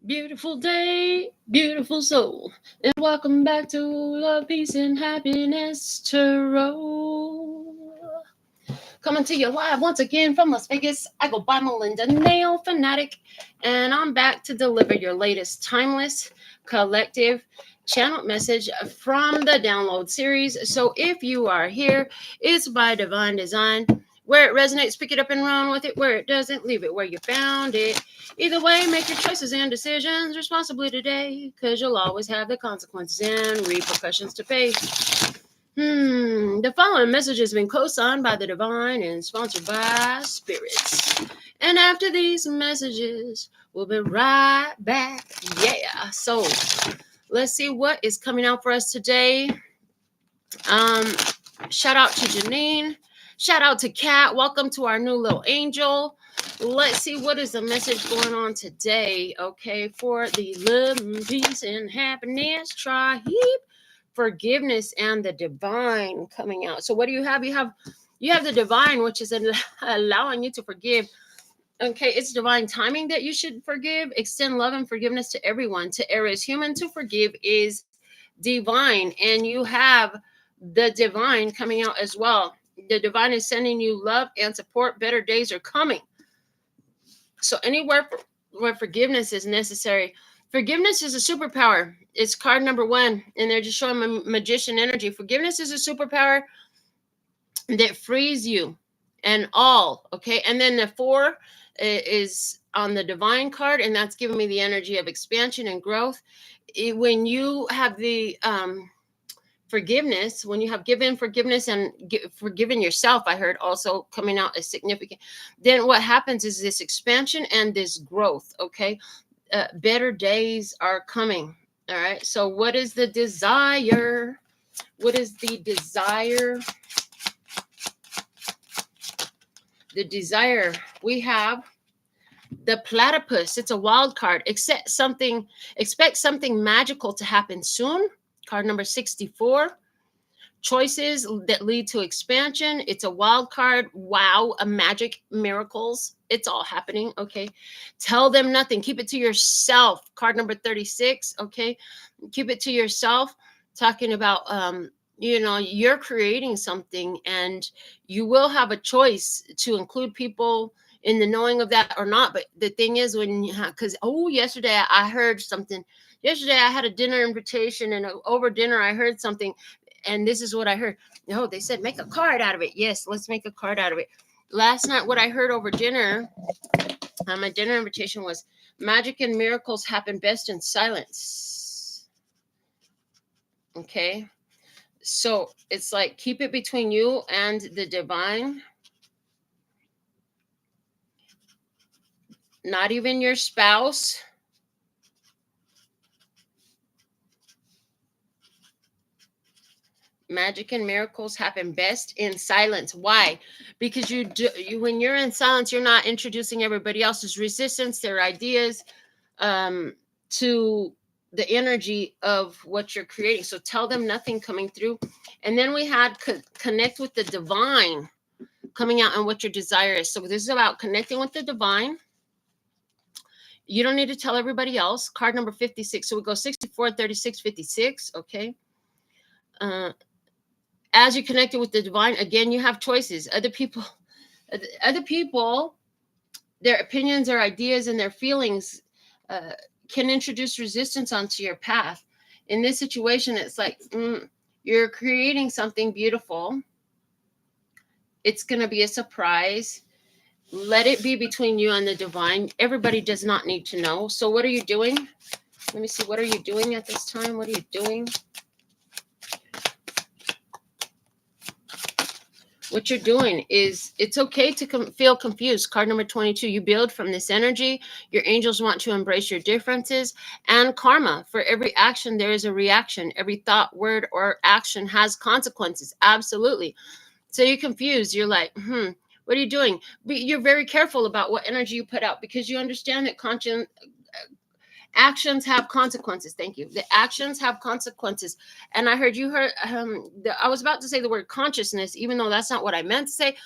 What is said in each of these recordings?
Beautiful day, beautiful soul, and welcome back to Love, Peace, and Happiness Tarot. Coming to you live once again from Las Vegas. I go by Melinda NailFanatic, and I'm back to deliver your latest timeless, collective, channeled message from the download series. So if you are here, it's by divine design. Where it resonates, pick it up and run with it. Where it doesn't, leave it where you found it. Either way, make your choices and decisions responsibly today, because you'll always have the consequences and repercussions to pay. The following message has been co-signed by the divine and sponsored by spirits. And after these messages, we'll be right back. Yeah. So let's see what is coming out for us today. Shout out to Janine. Shout out to Kat. Welcome to our new little angel. Let's see what is the message going on today. Okay, for the love, peace, and happiness tribe. Forgiveness and the divine coming out. So what do you have? You have the divine, which is allowing you to forgive. Okay, it's divine timing that you should forgive. Extend love and forgiveness to everyone. To err is human, to forgive is divine. And you have the divine coming out as well. The divine is sending you love and support. Better days are coming. So anywhere where forgiveness is necessary. Forgiveness is a superpower. It's card number 1, and they're just showing magician energy. Forgiveness is a superpower that frees you and all, okay? And then the 4 is on the divine card, and that's giving me the energy of expansion and growth. When you have the forgiveness, when you have given forgiveness and forgiven yourself, I heard also coming out as significant, then what happens is this expansion and this growth, okay? Better days are coming. All right. So what is the desire? What is the desire? The desire. We have the platypus. It's a wild card. Expect something magical to happen soon. Card number 64. Choices that lead to expansion. It's a wild card. Wow. A magic, miracles. It's all happening. Okay. Tell them nothing. Keep it to yourself. Card number 36. Okay. Keep it to yourself. Talking about, you're creating something, and you will have a choice to include people in the knowing of that or not. But the thing is, yesterday I heard something. Yesterday I had a dinner invitation, and over dinner I heard something. And this is what I heard. No, they said, make a card out of it. Yes, let's make a card out of it. Last night, what I heard over dinner, my dinner invitation was, magic and miracles happen best in silence. Okay. So it's like, keep it between you and the divine. Not even your spouse. Magic and miracles happen best in silence. Why? Because when you're in silence, you're not introducing everybody else's resistance, their ideas, to the energy of what you're creating. So tell them nothing coming through. And then we had connect with the divine coming out and what your desire is. So this is about connecting with the divine. You don't need to tell everybody else. Card number 56. So we go 64, 36, 56. Okay. As you connected with the divine, again, you have choices. Other people, their opinions, their ideas, and their feelings can introduce resistance onto your path. In this situation, it's like you're creating something beautiful. It's going to be a surprise. Let it be between you and the divine. Everybody does not need to know. So what are you doing? Let me see. What are you doing at this time? What are you doing? What you're doing is, it's okay to feel confused. Card number 22, you build from this energy. Your angels want to embrace your differences and karma. For every action, there is a reaction. Every thought, word, or action has consequences. Absolutely. So you're confused. You're like, what are you doing? But you're very careful about what energy you put out, because you understand that actions have consequences. Thank you. The actions have consequences. And I was about to say the word consciousness, even though that's not what I meant to say.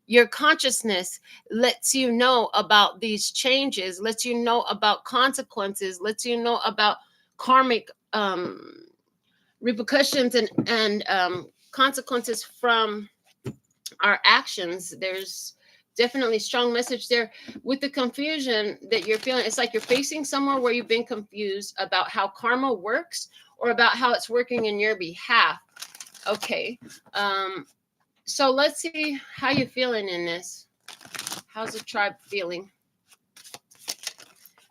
your consciousness lets you know about these changes, lets you know about consequences, lets you know about karmic repercussions and consequences from our actions. There's definitely strong message there with the confusion that you're feeling. It's like you're facing somewhere where you've been confused about how karma works or about how it's working in your behalf. Okay. So let's see how you're feeling in this. How's the tribe feeling?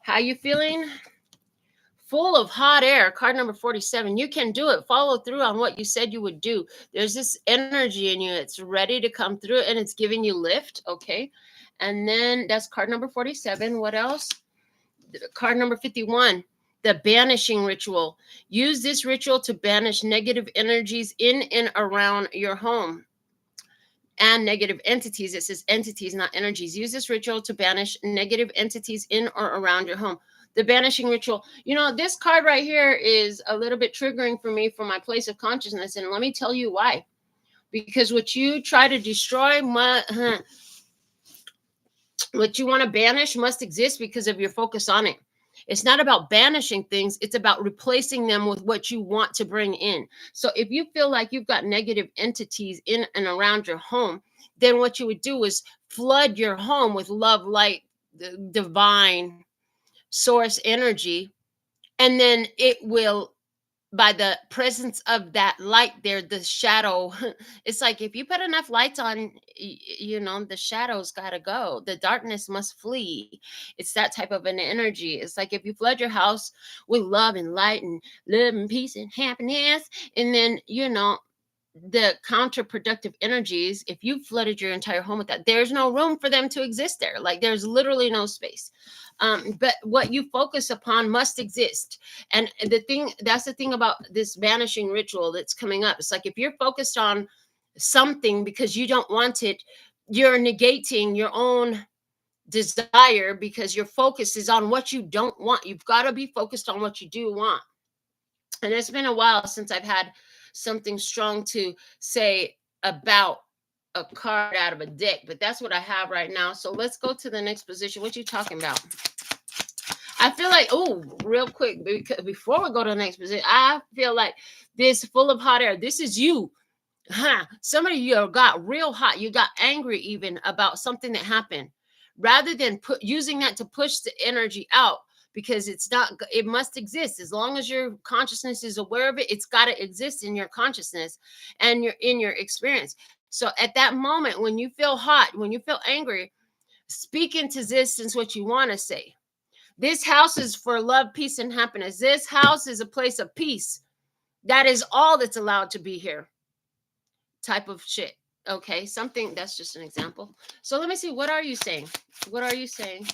How you feeling? Full of hot air. Card number 47. You can do it. Follow through on what you said you would do. There's this energy in you. It's ready to come through and it's giving you lift. Okay. And then that's card number 47. What else? Card number 51. The banishing ritual. Use this ritual to banish negative energies in and around your home and negative entities. It says entities, not energies. Use this ritual to banish negative entities in or around your home. The banishing ritual. You know, this card right here is a little bit triggering for me for my place of consciousness. And let me tell you why. Because what you try to destroy, what you want to banish must exist because of your focus on it. It's not about banishing things. It's about replacing them with what you want to bring in. So if you feel like you've got negative entities in and around your home, then what you would do is flood your home with love, light, divine source energy. And then it will, by the presence of that light there, the shadow, it's like if you put enough lights on, you know, the shadow's got to go. The darkness must flee. It's that type of an energy. It's like if you flood your house with love and light and love and peace and happiness, and then, you know, the counterproductive energies, if you flooded your entire home with that, there's no room for them to exist there. Like there's literally no space. But what you focus upon must exist. And that's the thing about this vanishing ritual that's coming up. It's like if you're focused on something because you don't want it, you're negating your own desire because your focus is on what you don't want. You've got to be focused on what you do want. And it's been a while since I've had something strong to say about a card out of a deck, but that's what I have right now. So let's go to the next position. What you talking about? I feel like, oh, real quick, because before we go to the next position, I feel like this full of hot air. This is you. Some of you got real hot. You got angry even about something that happened. Rather than using that to push the energy out, because it's not, it must exist. As long as your consciousness is aware of it, it's got to exist in your consciousness and in your experience. So at that moment, when you feel hot, when you feel angry, speak into existence what you want to say. This house is for love, peace, and happiness. This house is a place of peace. That is all that's allowed to be here. Type of shit. Okay, something, that's just an example. So let me see, what are you saying? What are you saying?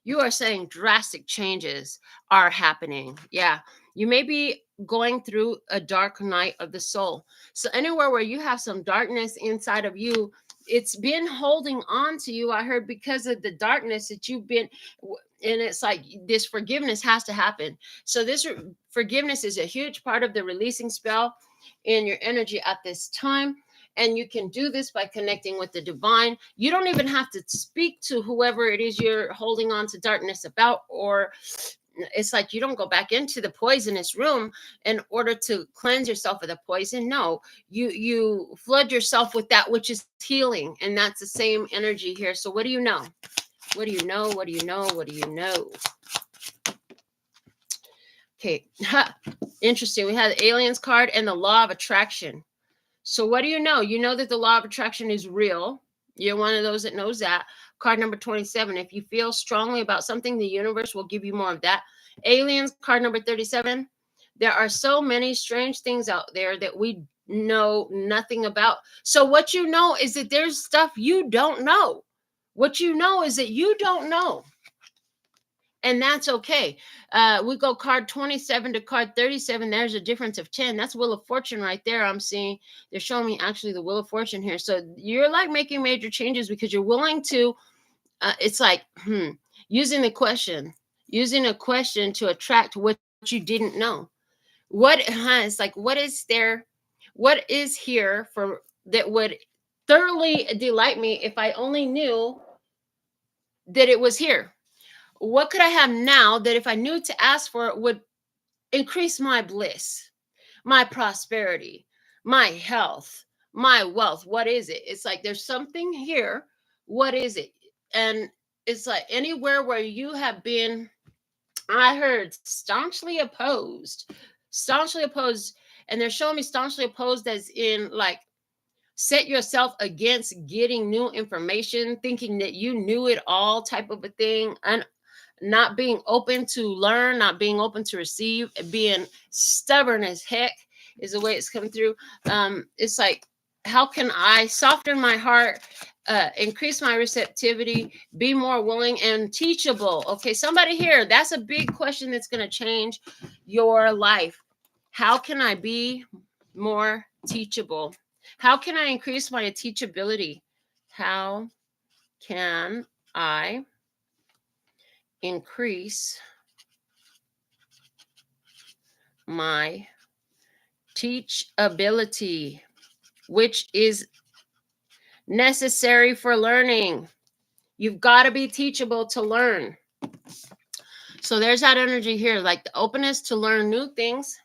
You are saying drastic changes are happening. Yeah, you may be going through a dark night of the soul. So anywhere where you have some darkness inside of you, it's been holding on to you, I heard, because of the darkness that you've been, and it's like this forgiveness has to happen. So this forgiveness is a huge part of the releasing spell in your energy at this time. And you can do this by connecting with the divine. You don't even have to speak to whoever it is you're holding on to darkness about, or it's like you don't go back into the poisonous room in order to cleanse yourself of the poison. No, you flood yourself with that which is healing, and that's the same energy here. So what do you know? What do you know? What do you know? What do you know? Okay, interesting. We had the aliens card and the law of attraction. So what do you know? You know that the law of attraction is real. You're one of those that knows that. Card number 27. If you feel strongly about something, the universe will give you more of that. Aliens, card number 37. There are so many strange things out there that we know nothing about. So what you know is that there's stuff you don't know. What you know is that you don't know. And that's okay. We go card 27 to card 37. There's a difference of 10. That's Wheel of Fortune right there. I'm seeing they're showing me actually the Wheel of Fortune here. So you're like making major changes because you're willing to, it's like using a question to attract what you didn't know. What it's like, what is here for that would thoroughly delight me if I only knew that it was here. What could I have now that if I knew to ask for it would increase my bliss, my prosperity, my health, my wealth? What is it? It's like there's something here. What is it? And it's like anywhere where you have been, I heard staunchly opposed, and they're showing me staunchly opposed as in like set yourself against getting new information, thinking that you knew it all type of a thing, and not being open to learn, not being open to receive, being stubborn as heck is the way it's coming through. It's like, how can I soften my heart, increase my receptivity, be more willing and teachable? Okay, somebody here, that's a big question that's going to change your life. How can I be more teachable? How can I increase my teachability? How can I increase my teachability, which is necessary for learning? You've got to be teachable to learn. So there's that energy here, like the openness to learn new things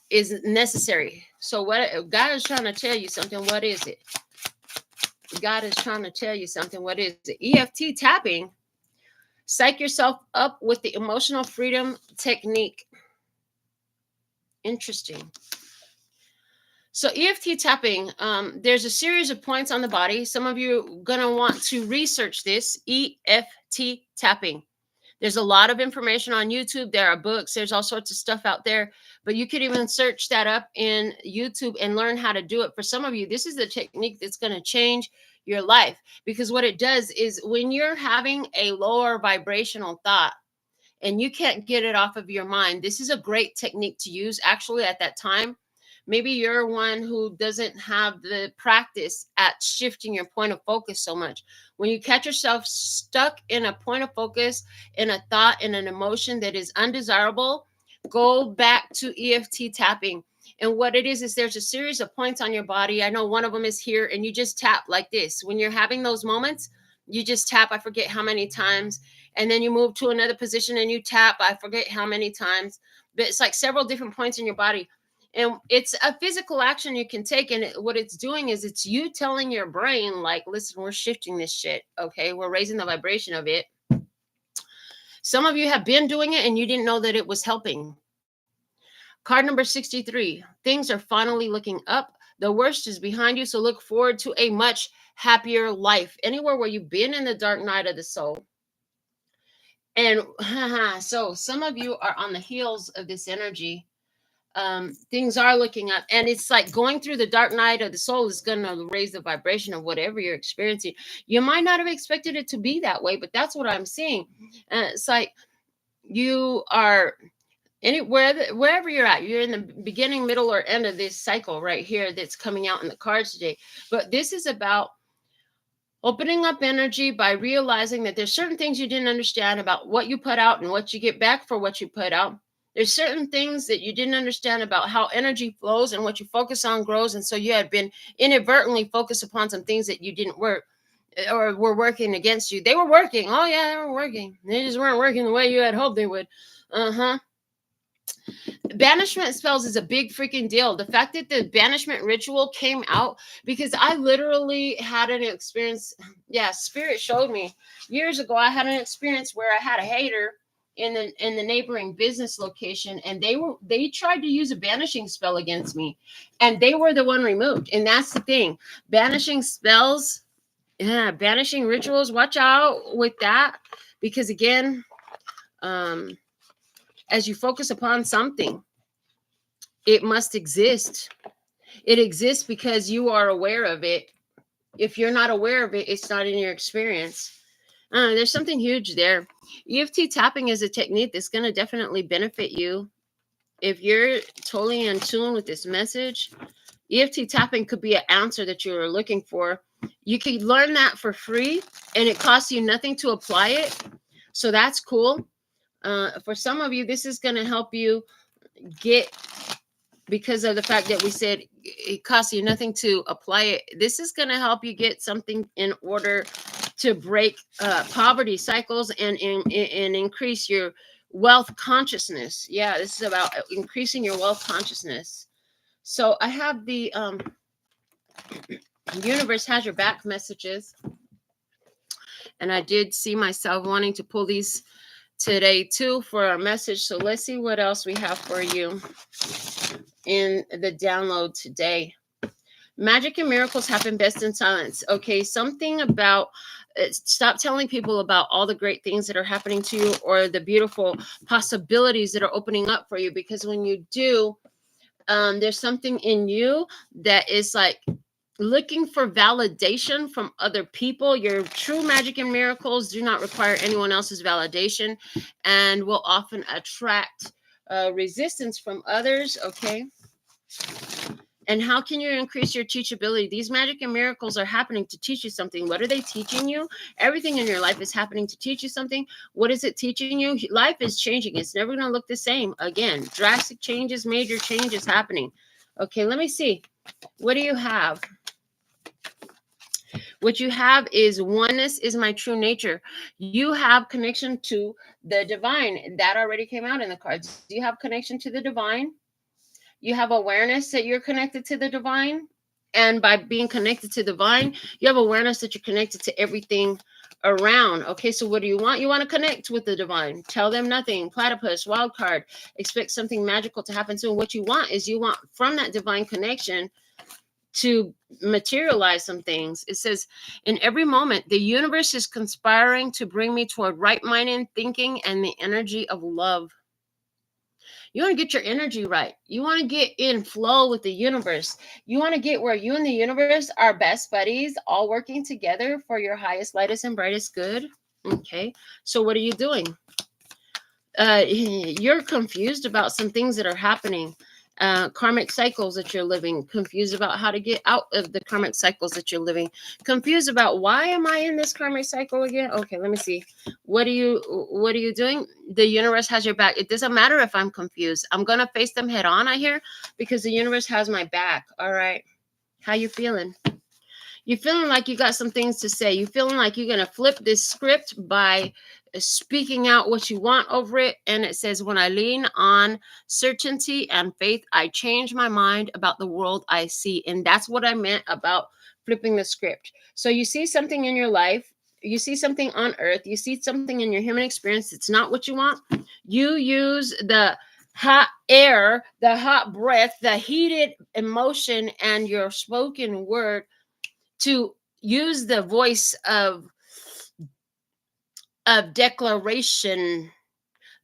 is necessary. So what God is trying to tell you something, what is it? God is trying to tell you something, what is it? EFT tapping. Psych yourself up with the emotional freedom technique. Interesting. So EFT tapping, there's a series of points on the body. Some of you are going to want to research this, EFT tapping. There's a lot of information on YouTube. There are books. There's all sorts of stuff out there. But you could even search that up in YouTube and learn how to do it. For some of you, this is the technique that's going to change your life. Because what it does is when you're having a lower vibrational thought and you can't get it off of your mind, this is a great technique to use. Actually, at that time, maybe you're one who doesn't have the practice at shifting your point of focus so much. When you catch yourself stuck in a point of focus, in a thought, in an emotion that is undesirable, go back to EFT tapping. And what it is there's a series of points on your body. I know one of them is here, and you just tap like this. When you're having those moments, you just tap, I forget how many times, and then you move to another position and you tap, I forget how many times, but it's like several different points in your body. And it's a physical action you can take. And what it's doing is it's you telling your brain, like, listen, we're shifting this shit. Okay, we're raising the vibration of it. Some of you have been doing it and you didn't know that it was helping. Card number 63. Things are finally looking up. The worst is behind you. So look forward to a much happier life. Anywhere where you've been in the dark night of the soul. And so some of you are on the heels of this energy. Things are looking up, and it's like going through the dark night of the soul is going to raise the vibration of whatever you're experiencing. You might not have expected it to be that way, but that's what I'm seeing. It's like you are wherever you're at, you're in the beginning, middle, or end of this cycle right here that's coming out in the cards today. But this is about opening up energy by realizing that there's certain things you didn't understand about what you put out and what you get back for what you put out. There's certain things that you didn't understand about how energy flows, and what you focus on grows. And so you had been inadvertently focused upon some things that you didn't work or were working against you. They were working. Oh yeah, they were working. They just weren't working the way you had hoped they would. Banishment spells is a big freaking deal. The fact that the banishment ritual came out, because I literally had an experience. Yeah, Spirit showed me years ago. I had an experience where I had a hater in the neighboring business location, and they tried to use a banishing spell against me, and they were the one removed. And that's the thing. Banishing spells, yeah, banishing rituals, watch out with that, because again, as you focus upon something, it must exist. It exists because you are aware of it. If you're not aware of it, it's not in your experience. There's something huge there. EFT tapping is a technique that's going to definitely benefit you. If you're totally in tune with this message, EFT tapping could be an answer that you're looking for. You can learn that for free, and it costs you nothing to apply it. So that's cool. For some of you, this is going to help you get because of the fact that we said it costs you nothing to apply it. This is going to help you get something in order to break poverty cycles and increase your wealth consciousness. Yeah, this is about increasing your wealth consciousness. So I have the universe has your back messages, and I did see myself wanting to pull these today too for our message. So let's see what else we have for you in the download today. Magic and miracles happen best in silence. Okay, something about stop telling people about all the great things that are happening to you or the beautiful possibilities that are opening up for you, because when you do, there's something in you that is like looking for validation from other people. Your true magic and miracles do not require anyone else's validation and will often attract resistance from others. Okay. And how can you increase your teachability? These magic and miracles are happening to teach you something. What are they teaching you? Everything in your life is happening to teach you something. What is it teaching you? Life is changing. It's never going to look the same again. Drastic changes, major changes happening. Okay, let me see. What do you have? What you have is oneness is my true nature. You have connection to the divine. That already came out in the cards. You have connection to the divine. You have awareness that you're connected to the divine. And by being connected to the divine, you have awareness that you're connected to everything around. Okay, so what do you want? You want to connect with the divine. Tell them nothing. Platypus, wild card. Expect something magical to happen soon. What you want is you want from that divine connection to materialize some things. It says, in every moment, the universe is conspiring to bring me toward right-minded thinking and the energy of love. You want to get your energy right. You want to get in flow with the universe. You want to get where you and the universe are best buddies, all working together for your highest, lightest, and brightest good. Okay. So what are you doing? You're confused about some things that are happening. Karmic cycles that you're living, confused about how to get out of the karmic cycles that you're living, confused about why am I in this karmic cycle again. Okay, let me see. What are you doing? The universe has your back. It doesn't matter if I'm confused. I'm gonna face them head on, I hear, because the universe has my back. All right, how you feeling? You feeling like you got some things to say. You feeling like you're gonna flip this script by speaking out what you want over it. And it says, when I lean on certainty and faith, I change my mind about the world I see. And that's what I meant about flipping the script. So you see something in your life, you see something on earth, you see something in your human experience. It's not what you want. You use the hot air, the hot breath, the heated emotion, and your spoken word to use the voice of declaration,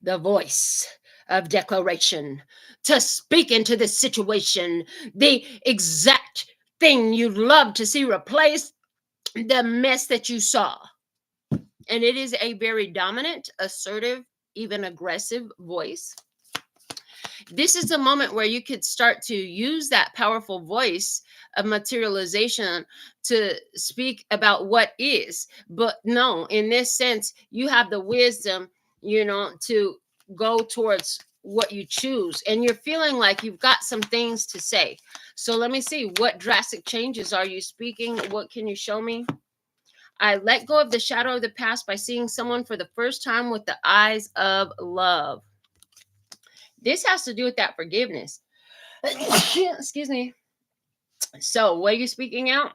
the voice of declaration, to speak into this situation, the exact thing you'd love to see replace the mess that you saw. And it is a very dominant, assertive, even aggressive voice. This is a moment where you could start to use that powerful voice of materialization to speak about what is. But no, in this sense, you have the wisdom, to go towards what you choose. And you're feeling like you've got some things to say. So let me see, what drastic changes are you speaking? What can you show me? I let go of the shadow of the past by seeing someone for the first time with the eyes of love. This has to do with that forgiveness. Excuse me. So, what are you speaking out?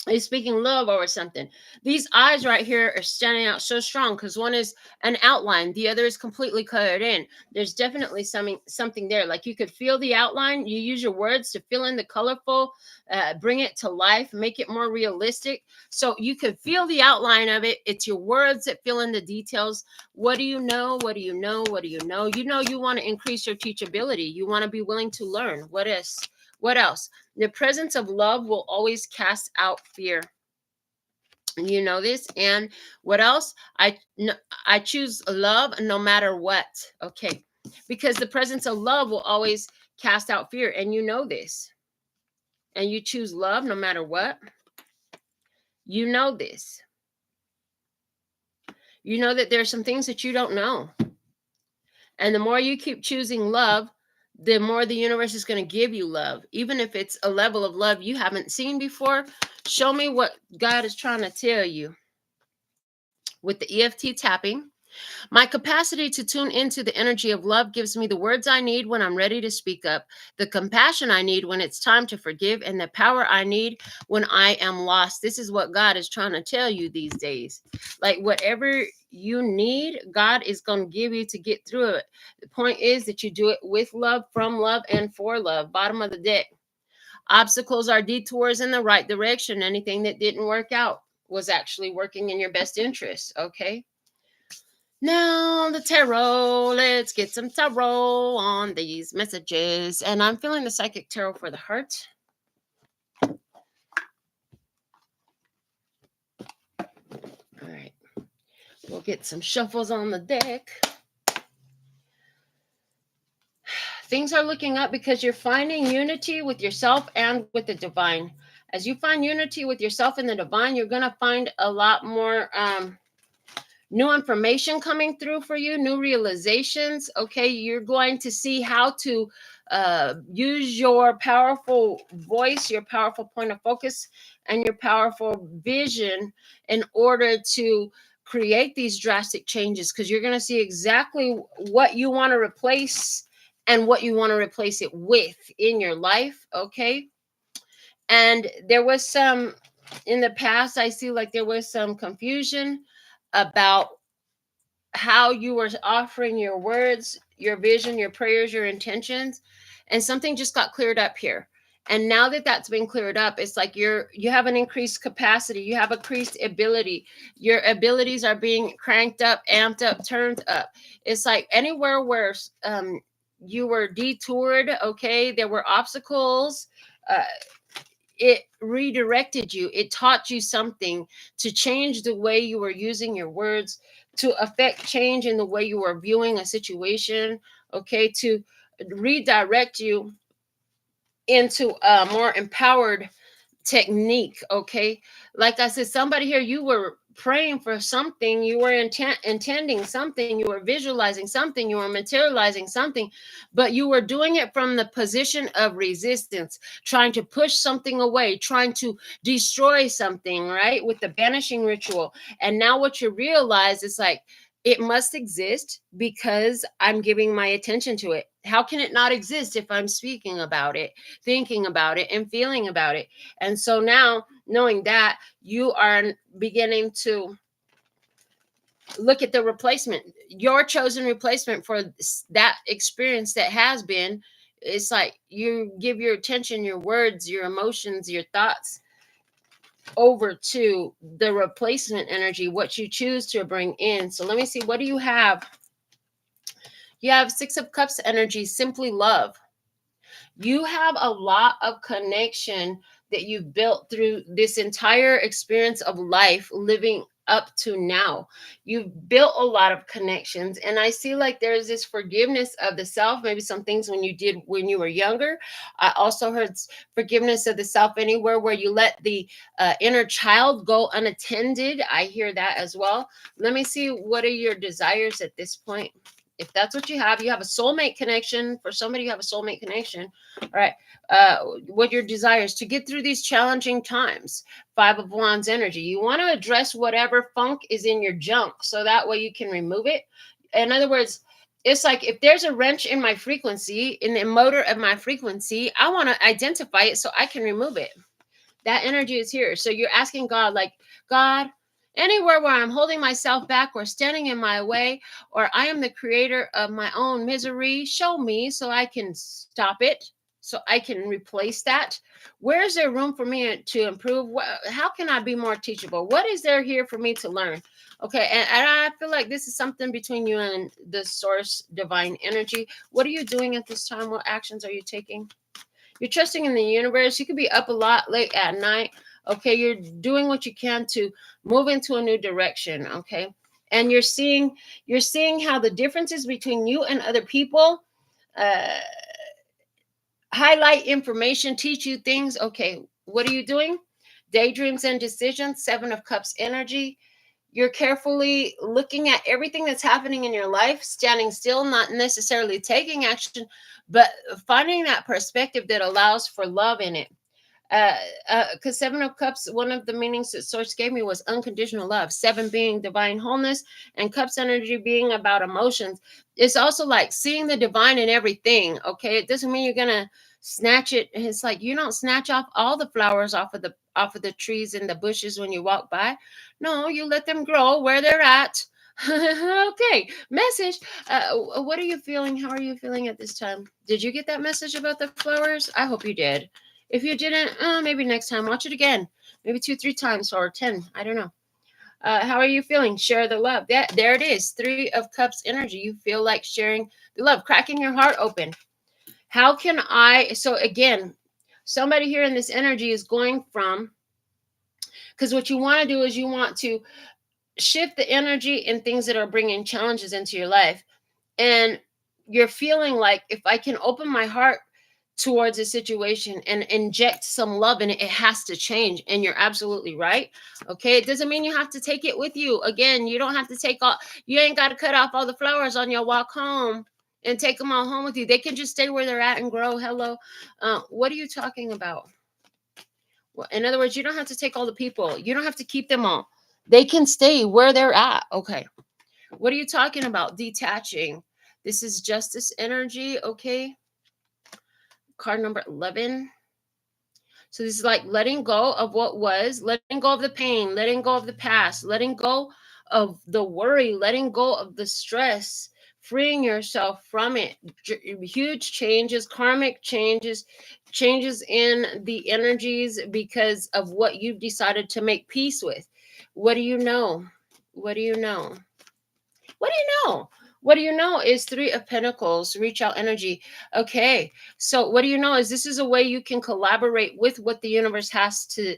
Is speaking love over something. These eyes right here are standing out so strong because one is an outline, the other is completely colored in. There's definitely something there. Like you could feel the outline. You use your words to fill in the colorful, bring it to life, make it more realistic. So you could feel the outline of it. It's your words that fill in the details. What do you know? What do you know? What do you know? You want to increase your teachability. You want to be willing to learn. What is? What else? The presence of love will always cast out fear. You know this. And what else? I choose love no matter what. Okay. Because the presence of love will always cast out fear. And you know this. And you choose love no matter what. You know this. You know that there are some things that you don't know. And the more you keep choosing love, the more the universe is going to give you love, even if it's a level of love you haven't seen before. Show me what God is trying to tell you. With the EFT tapping, my capacity to tune into the energy of love gives me the words I need when I'm ready to speak up, the compassion I need when it's time to forgive, and the power I need when I am lost. This is what God is trying to tell you these days. Like, whatever you need, God is going to give you to get through it. The point is that you do it with love, from love, and for love. Bottom of the deck. Obstacles are detours in the right direction. Anything that didn't work out was actually working in your best interest. Okay. Now, the tarot. Let's get some tarot on these messages. And I'm feeling the psychic tarot for the heart. All right. We'll get some shuffles on the deck. Things are looking up because you're finding unity with yourself and with the divine. As you find unity with yourself and the divine, you're going to find a lot more new information coming through for you, new realizations. Okay, you're going to see how to use your powerful voice, your powerful point of focus, and your powerful vision in order to create these drastic changes, because you're going to see exactly what you want to replace and what you want to replace it with in your life. Okay. And there was some in the past, I see like there was some confusion about how you were offering your words, your vision, your prayers, your intentions, and something just got cleared up here. And now that that's been cleared up, it's like you have an increased capacity, you have increased ability, your abilities are being cranked up, amped up, turned up. It's like anywhere where you were detoured, okay, there were obstacles. It redirected you. It taught you something to change the way you were using your words, to affect change in the way you were viewing a situation, okay, to redirect you into a more empowered technique. Okay, like I said, somebody here, you were praying for something, you were intending something, you were visualizing something, you were materializing something, but you were doing it from the position of resistance, trying to push something away, trying to destroy something, right, with the banishing ritual. And now what you realize is like, it must exist because I'm giving my attention to it. How can it not exist if I'm speaking about it, thinking about it, and feeling about it? And so now, knowing that, you are beginning to look at the replacement, your chosen replacement for that experience that has been. It's like you give your attention, your words, your emotions, your thoughts over to the replacement energy, what you choose to bring in. So let me see, what do you have? You have Six of Cups energy, simply love. You have a lot of connection that you've built through this entire experience of life, living up to now. You've built a lot of connections, and I see like there's this forgiveness of the self, maybe some things when you did when you were younger. I also heard forgiveness of the self anywhere where you let the inner child go unattended. I hear that as well. Let me see, what are your desires at this point? If that's what you have a soulmate connection. For somebody, you have a soulmate connection. All right. What your desires to get through these challenging times. Five of Wands energy. You want to address whatever funk is in your junk so that way you can remove it. In other words, it's like if there's a wrench in my frequency, in the motor of my frequency, I want to identify it so I can remove it. That energy is here. So you're asking God, like, God, anywhere where I'm holding myself back or standing in my way, or I am the creator of my own misery, show me so I can stop it, so I can replace that. Where is there room for me to improve? How can I be more teachable? What is there here for me to learn? Okay, and I feel like this is something between you and the source divine energy. What are you doing at this time? What actions are you taking? You're trusting in the universe. You could be up a lot late at night. Okay, you're doing what you can to move into a new direction. Okay, and you're seeing how the differences between you and other people uh, highlight information, teach you things. Okay, what are you doing? Daydreams and decisions. Seven of Cups energy. You're carefully looking at everything that's happening in your life, standing still, not necessarily taking action, but finding that perspective that allows for love in it. Because Seven of Cups, one of the meanings that Source gave me was unconditional love. Seven being divine wholeness, and Cups energy being about emotions. It's also like seeing the divine in everything. Okay, it doesn't mean you're gonna snatch it. It's like you don't snatch off all the flowers off of the trees and the bushes when you walk by. No, you let them grow where they're at. Okay, message. What are you feeling? How are you feeling at this time? Did you get that message about the flowers? I hope you did. If you didn't, maybe next time, watch it again. Maybe 2, 3 times or 10. I don't know. How are you feeling? Share the love. There it is. 3 of Cups energy. You feel like sharing the love, cracking your heart open. How can I? So again, somebody here in this energy is going from, because what you want to do is you want to shift the energy in things that are bringing challenges into your life. And you're feeling like, if I can open my heart towards a situation and inject some love in it, it has to change. And you're absolutely right. Okay, it doesn't mean you have to take it with you. Again, you don't have to take all, you ain't got to cut off all the flowers on your walk home and take them all home with you. They can just stay where they're at and grow. Hello. What are you talking about? Well, in other words, you don't have to take all the people, you don't have to keep them all. They can stay where they're at. Okay, what are you talking about? Detaching. This is justice energy. Okay, card number 11. So this is like letting go of what was, letting go of the pain, letting go of the past, letting go of the worry, letting go of the stress, freeing yourself from it. Huge changes, karmic changes, changes in the energies because of what you've decided to make peace with. What do you know? What do you know? What do you know? What do you know is 3 of Pentacles, reach out energy. Okay. So what do you know is this is a way you can collaborate with what the universe has to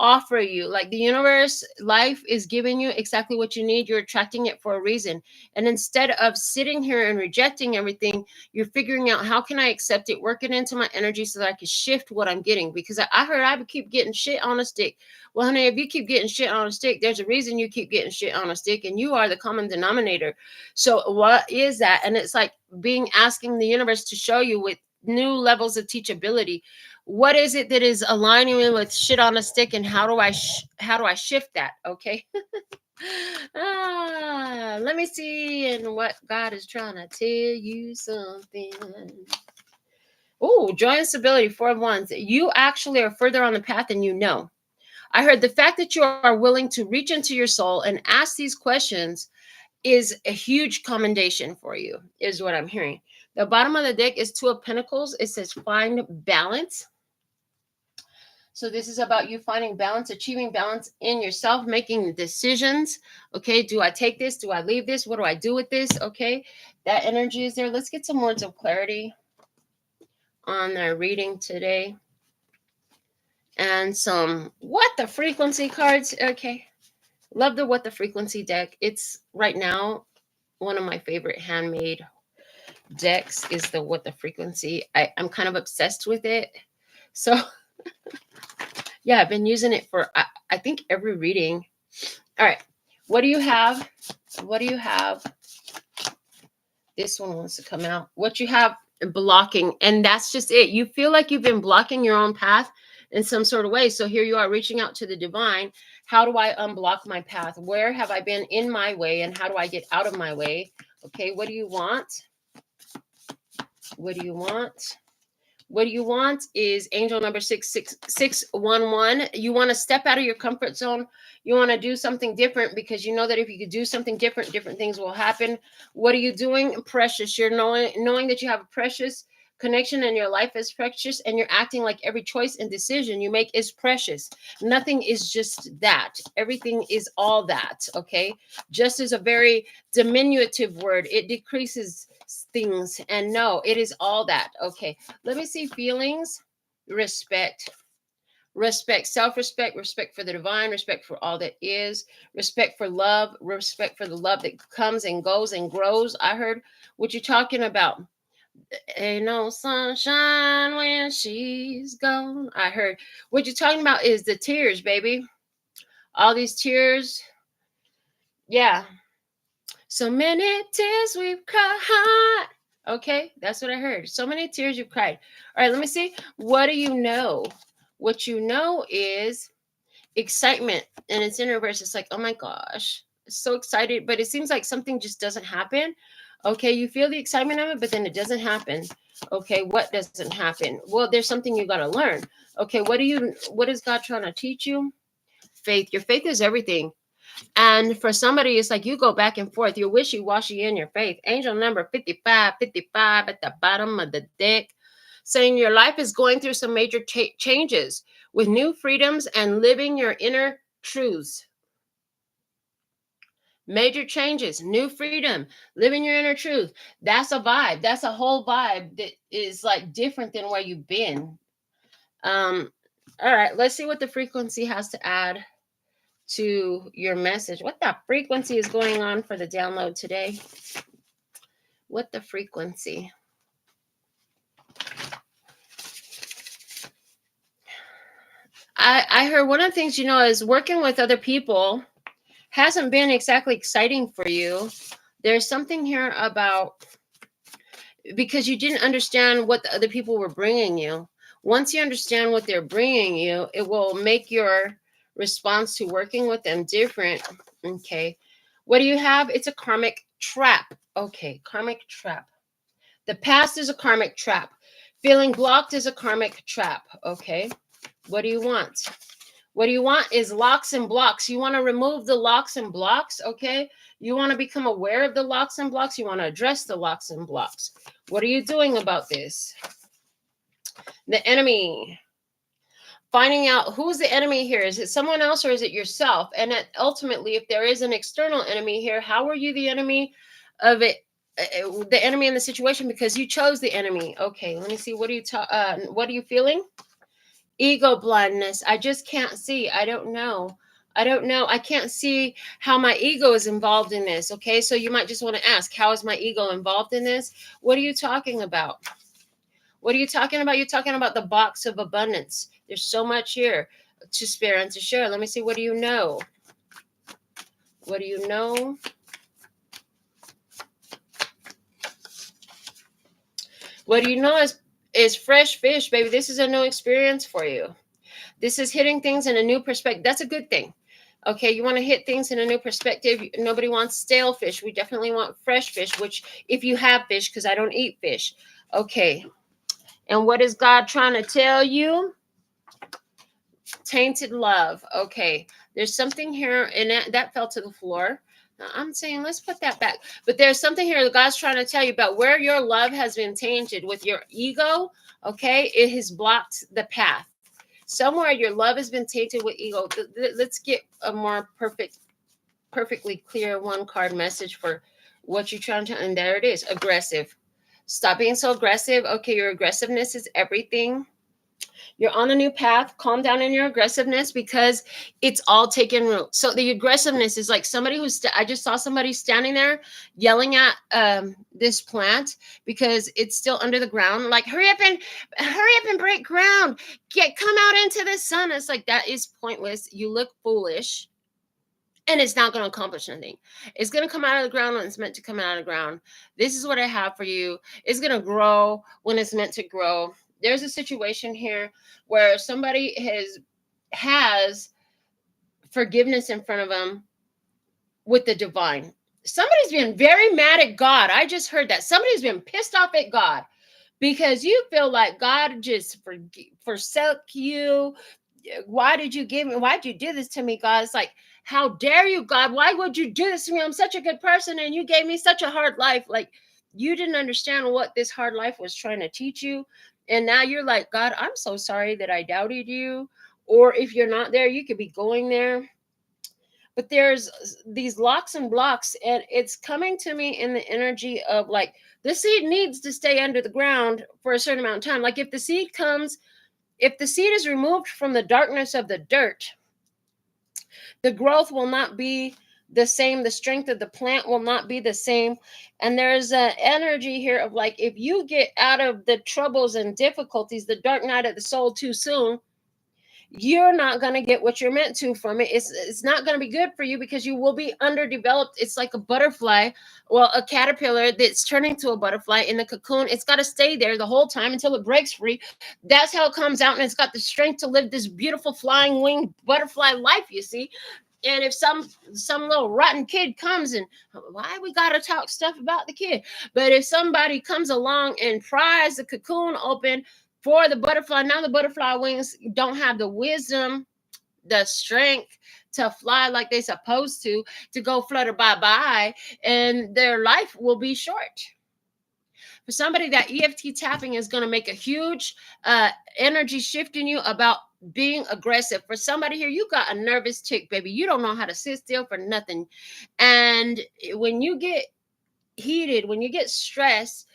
offer you. Like the universe, life is giving you exactly what you need. You're attracting it for a reason. And instead of sitting here and rejecting everything, you're figuring out, how can I accept it, work it into my energy so that I can shift what I'm getting? Because I heard I would keep getting shit on a stick. Well, honey, if you keep getting shit on a stick, there's a reason you keep getting shit on a stick, and you are the common denominator. So what is that? And it's like asking the universe to show you with new levels of teachability. What is it that is aligning me with shit on a stick, and how do I shift that? Okay. Let me see, and what God is trying to tell you something. Oh, joy and stability, 4 of Wands. You actually are further on the path than you know. I heard the fact that you are willing to reach into your soul and ask these questions is a huge commendation for you, is what I'm hearing. The bottom of the deck is 2 of Pentacles. It says find balance. So this is about you finding balance, achieving balance in yourself, making decisions. Okay, do I take this? Do I leave this? What do I do with this? Okay, that energy is there. Let's get some words of clarity on their reading today. And some what the frequency cards. Okay, love the what the frequency deck. It's right now one of my favorite handmade decks is the what the frequency. I'm kind of obsessed with it. So yeah, I've been using it for I think every reading. All right, what do you have? What do you have? This one wants to come out. What you have blocking, and that's just it. You feel like you've been blocking your own path in some sort of way. So here you are reaching out to the divine. How do I unblock my path? Where have I been in my way, and how do I get out of my way? Okay, what do you want? What do you want? What you want is angel number 66611. You want to step out of your comfort zone. You want to do something different because you know that if you could do something different, different things will happen. What are you doing? Precious. You're knowing that you have a precious connection and your life is precious, and you're acting like every choice and decision you make is precious. Nothing is just that. Everything is all that. Okay. Just is a very diminutive word. It decreases things, and no, it is all that. Okay, let me see. Feelings, respect, self-respect, respect for the divine, respect for all that is, respect for love, respect for the love that comes and goes and grows. I heard what you're talking about. Ain't no sunshine when she's gone. I heard what you're talking about is the tears, baby. All these tears, Yeah. So many tears we've cried. Okay, that's what I heard. So many tears you've cried. All right, let me see. What do you know? What you know is excitement, and it's in reverse. It's like, oh my gosh, so excited, but it seems like something just doesn't happen. Okay, you feel the excitement of it, but then it doesn't happen. Okay, what doesn't happen? Well, there's something you got to learn. Okay, what is God trying to teach you? Faith. Your faith is everything. And for somebody, it's like you go back and forth. You're wishy-washy in your faith. Angel number 55, 55 at the bottom of the deck, saying your life is going through some major changes with new freedoms and living your inner truths. Major changes, new freedom, living your inner truth. That's a vibe. That's a whole vibe that is like different than where you've been. Um, all right, let's see what the frequency has to add to your message. What the frequency is going on for the download today? What the frequency? I heard one of the things, is working with other people hasn't been exactly exciting for you. There's something here about, because you didn't understand what the other people were bringing you. Once you understand what they're bringing you, it will make your response to working with them different. Okay. What do you have? It's a karmic trap. Okay, karmic trap. The past is a karmic trap. Feeling blocked is a karmic trap. Okay. What do you want? What do you want is locks and blocks. You want to remove the locks and blocks. Okay. You want to become aware of the locks and blocks. You want to address the locks and blocks. What are you doing about this? The enemy. Finding out who's the enemy here. Is it someone else or is it yourself? And ultimately, if there is an external enemy here, how are you the enemy of it? The enemy in the situation because you chose the enemy. Okay, let me see. What are you feeling? Ego blindness. I just can't see. I don't know. I can't see how my ego is involved in this. Okay, so you might just want to ask, how is my ego involved in this? What are you talking about? What are you talking about? You're talking about the box of abundance. There's so much here to spare and to share. Let me see. What do you know? What do you know? What do you know is fresh fish, baby. This is a new experience for you. This is hitting things in a new perspective. That's a good thing. Okay, you want to hit things in a new perspective. Nobody wants stale fish. We definitely want fresh fish, which if you have fish, because I don't eat fish. Okay. And what is God trying to tell you? Tainted love. Okay. There's something here, and that fell to the floor. Now, I'm saying let's put that back. But there's something here that God's trying to tell you about where your love has been tainted with your ego. Okay. It has blocked the path. Somewhere your love has been tainted with ego. Let's get a more perfectly clear one card message for what you're trying to, and there it is. Aggressive. Stop being so aggressive. Okay, your aggressiveness is everything. You're on a new path. Calm down in your aggressiveness because it's all taking root. So the aggressiveness is like somebody I just saw somebody standing there yelling at this plant because it's still under the ground. Like, hurry up and break ground. Come out into the sun. It's like, that is pointless. You look foolish. And it's not going to accomplish anything. It's going to come out of the ground when it's meant to come out of the ground. This is what I have for you. It's going to grow when it's meant to grow. There's a situation here where somebody has forgiveness in front of them with the divine. Somebody's been very mad at God. I just heard that. Somebody's been pissed off at God because you feel like God just forsook you. Why did you do this to me, God? It's like, how dare you, God? Why would you do this to me? I'm such a good person and you gave me such a hard life. Like, you didn't understand what this hard life was trying to teach you. And now you're like, God, I'm so sorry that I doubted you. Or if you're not there, you could be going there. But there's these locks and blocks, and it's coming to me in the energy of like, the seed needs to stay under the ground for a certain amount of time. Like, if the seed is removed from the darkness of the dirt, the growth will not be the same. The strength of the plant will not be the same. And there's an energy here of like, if you get out of the troubles and difficulties, the dark night of the soul too soon, you're not going to get what you're meant to from it. It's not going to be good for you because you will be underdeveloped. It's like a butterfly, well, a caterpillar that's turning to a butterfly in the cocoon. It's got to stay there the whole time until it breaks free. That's how it comes out, and it's got the strength to live this beautiful flying winged butterfly life, you see. And if some little rotten kid comes, and why we gotta talk stuff about the kid, but if somebody comes along and pries the cocoon open for the butterfly, now the butterfly wings don't have the wisdom, the strength to fly like they supposed to go flutter bye-bye, and their life will be short. For somebody, that EFT tapping is going to make a huge energy shift in you about being aggressive. For somebody here, you got a nervous tick, baby. You don't know how to sit still for nothing. And when you get heated, when you get stressed,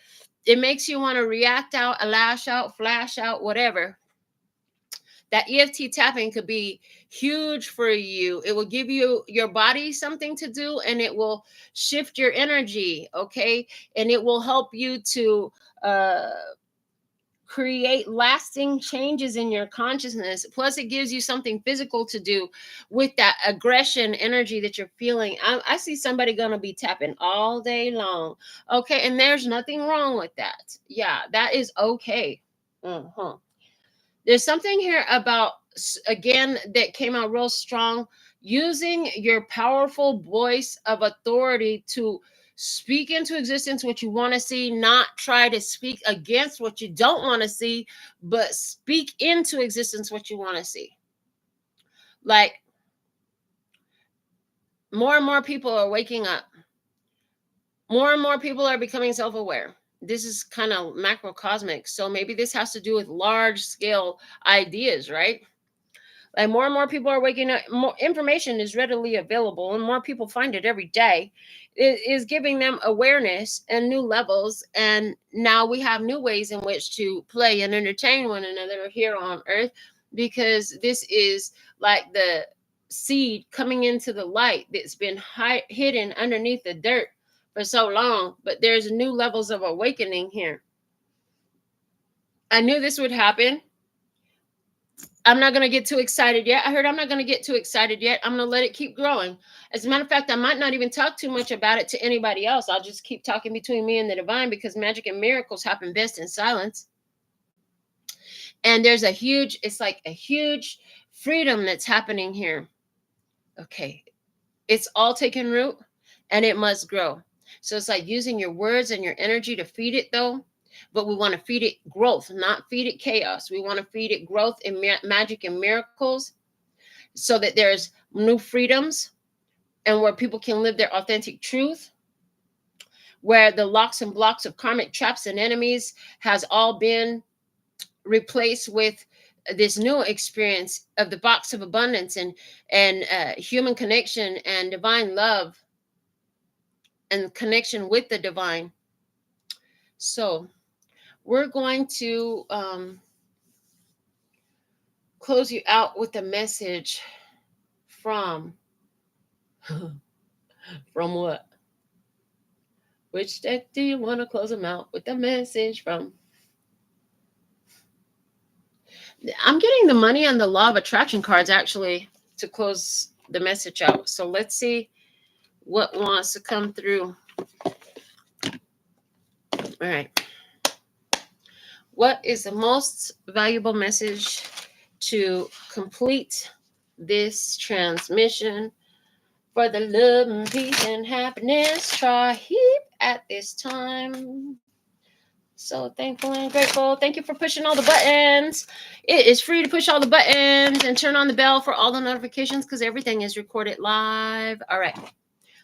it makes you want to react out, lash out, flash out, whatever. That EFT tapping could be huge for you. It will give you your body something to do, and it will shift your energy, okay? And it will help you to create lasting changes in your consciousness. Plus, it gives you something physical to do with that aggression energy that you're feeling. I see somebody going to be tapping all day long, okay? And there's nothing wrong with that. Yeah, that is okay. There's something here about, again, that came out real strong, using your powerful voice of authority to speak into existence what you want to see, not try to speak against what you don't want to see, but speak into existence what you want to see. Like, more and more people are waking up. More and more people are becoming self-aware. This is kind of macrocosmic. So maybe this has to do with large scale ideas, right? Like, more and more people are waking up. More information is readily available, and more people find it every day. It is giving them awareness and new levels. And now we have new ways in which to play and entertain one another here on Earth, because this is like the seed coming into the light that's been hidden underneath the dirt for so long. But there's new levels of awakening here. I knew this would happen. I'm not going to get too excited yet. I heard I'm not going to get too excited yet. I'm going to let it keep growing. As a matter of fact, I might not even talk too much about it to anybody else. I'll just keep talking between me and the divine, because magic and miracles happen best in silence. And there's it's like a huge freedom that's happening here. Okay. It's all taking root, and it must grow. So it's like using your words and your energy to feed it, though. But we want to feed it growth, not feed it chaos. We want to feed it growth in magic and miracles, so that there's new freedoms, and where people can live their authentic truth, where the locks and blocks of karmic traps and enemies has all been replaced with this new experience of the box of abundance and human connection and divine love and connection with the divine. So we're going to close you out with a message from what? Which deck do you want to close them out with a message from? I'm getting the money and the law of attraction cards, actually, to close the message out. So let's see what wants to come through. All right. What is the most valuable message to complete this transmission for the love and peace and happiness tribe at this time? So thankful and grateful. Thank you for pushing all the buttons. It is free to push all the buttons and turn on the bell for all the notifications, because everything is recorded live. All right.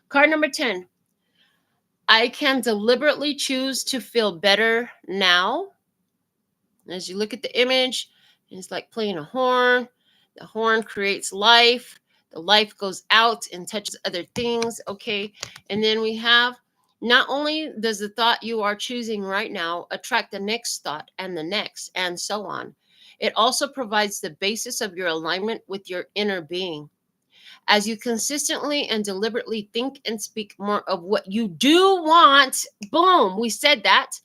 Card number 10. I can deliberately choose to feel better now. As you look at the image, it's like playing a horn. The horn creates life. The life goes out and touches other things. Okay. And then we have, not only does the thought you are choosing right now attract the next thought and the next, and so on, it also provides the basis of your alignment with your inner being. As you consistently and deliberately think and speak more of what you do want, boom, we said that,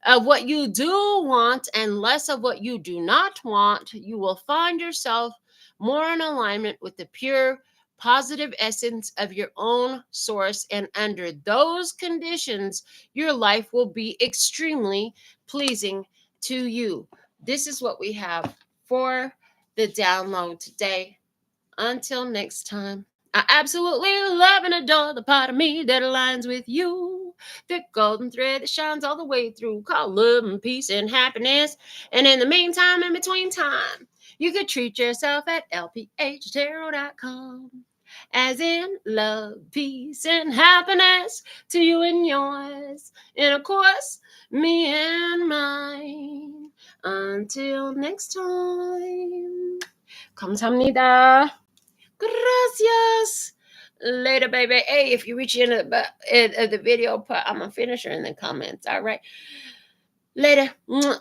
of what you do want and less of what you do not want, you will find yourself more in alignment with the pure, positive essence of your own source. And under those conditions, your life will be extremely pleasing to you. This is what we have for the download today. Until next time, I absolutely love and adore the part of me that aligns with you. The golden thread that shines all the way through, called love and peace and happiness. And in the meantime, in between time, you could treat yourself at LPHtarot.com. As in love, peace, and happiness to you and yours. And of course, me and mine. Until next time. 감사합니다. Gracias. Later, baby. Hey, if you reach the end of the video, I'm going to finish her in the comments. All right. Later. And